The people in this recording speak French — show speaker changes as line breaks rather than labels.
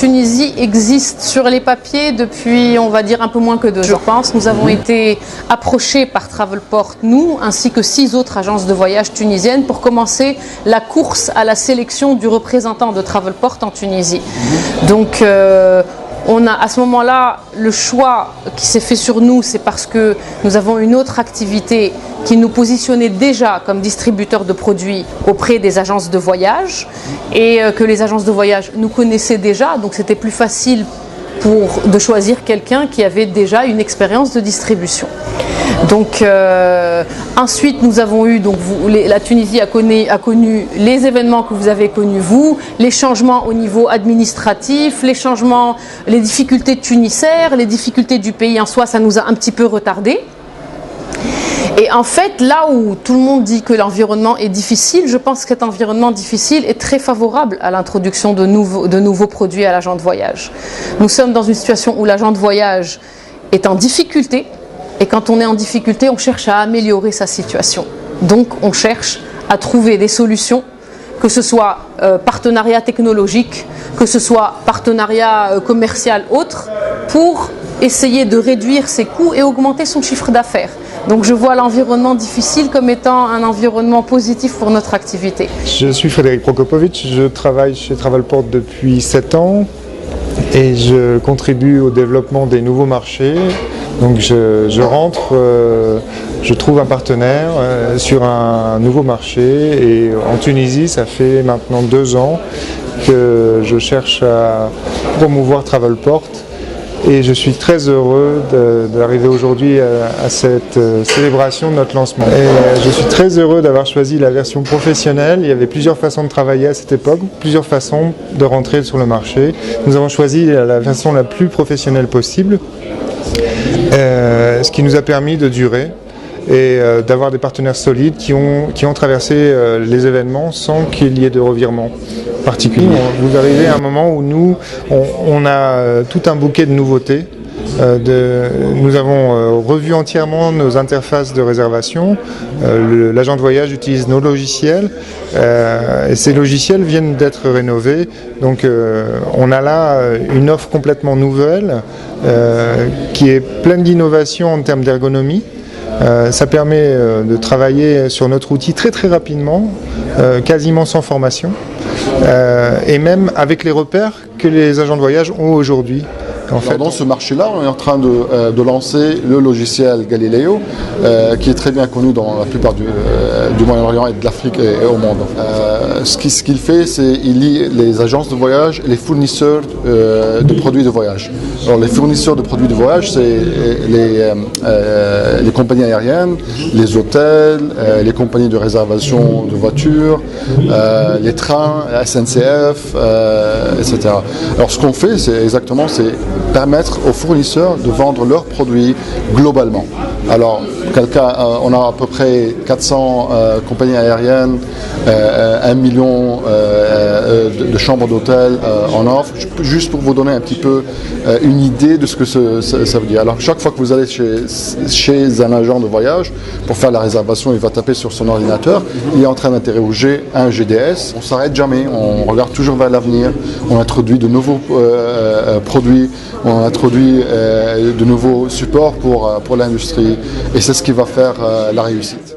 Tunisie existe sur les papiers depuis, on va dire, un peu moins que 2 ans. Je pense, nous avons été approchés par Travelport, nous, ainsi que 6 autres agences de voyage tunisiennes, pour commencer la course à la sélection du représentant de Travelport en Tunisie. Donc, on a à ce moment-là, le choix qui s'est fait sur nous, c'est parce que nous avons une autre activité qui nous positionnait déjà comme distributeur de produits auprès des agences de voyage et que les agences de voyage nous connaissaient déjà, donc c'était plus facile de choisir quelqu'un qui avait déjà une expérience de distribution. Donc ensuite nous avons eu, donc la Tunisie a connu les événements que vous avez connus vous, les changements au niveau administratif, les difficultés de Tunisair, les difficultés du pays en soi, ça nous a un petit peu retardé. Et en fait, là où tout le monde dit que l'environnement est difficile, je pense que cet environnement difficile est très favorable à l'introduction de nouveaux produits à l'agent de voyage. Nous sommes dans une situation où l'agent de voyage est en difficulté, et quand on est en difficulté, on cherche à améliorer sa situation. Donc on cherche à trouver des solutions, que ce soit partenariat technologique, que ce soit partenariat commercial autre, pour essayer de réduire ses coûts et augmenter son chiffre d'affaires. Donc je vois l'environnement difficile comme étant un environnement positif pour notre activité.
Je suis Frédéric Prokopovic, je travaille chez Travelport depuis 7 ans et je contribue au développement des nouveaux marchés. Donc je rentre, je trouve un partenaire sur un nouveau marché et en Tunisie ça fait maintenant 2 ans que je cherche à promouvoir Travelport. Et je suis très heureux d'arriver aujourd'hui à cette célébration de notre lancement. Et je suis très heureux d'avoir choisi la version professionnelle. Il y avait plusieurs façons de travailler à cette époque, plusieurs façons de rentrer sur le marché. Nous avons choisi la version la plus professionnelle possible, ce qui nous a permis de durer et d'avoir des partenaires solides qui ont traversé les événements sans qu'il y ait de revirement particulier. Vous arrivez à un moment où nous, on a tout un bouquet de nouveautés. Nous avons revu entièrement nos interfaces de réservation. L'agent de voyage utilise nos logiciels et ces logiciels viennent d'être rénovés. Donc on a là une offre complètement nouvelle qui est pleine d'innovations en termes d'ergonomie. Ça permet de travailler sur notre outil très très rapidement, quasiment sans formation, et même avec les repères que les agents de voyage ont aujourd'hui.
En fait, dans ce marché-là, on est en train de lancer le logiciel Galileo, qui est très bien connu dans la plupart du Moyen-Orient et de l'Afrique et au monde. Ce qu'il fait, c'est qu'il lie les agences de voyage et les fournisseurs de produits de voyage. Alors, les fournisseurs de produits de voyage, c'est les compagnies aériennes, les hôtels, les compagnies de réservation de voitures, les trains, la SNCF, etc. Alors, ce qu'on fait, c'est permettre aux fournisseurs de vendre leurs produits globalement. Alors, on a à peu près 400 compagnies aériennes, 1 million de chambres d'hôtel en offre, juste pour vous donner un petit peu une idée de ce que ça veut dire. Alors, chaque fois que vous allez chez un agent de voyage, pour faire la réservation, il va taper sur son ordinateur, il est en train d'interroger un GDS. On ne s'arrête jamais, on regarde toujours vers l'avenir, on introduit de nouveaux produits, on introduit de nouveaux supports pour l'industrie et c'est ce qui va faire la réussite.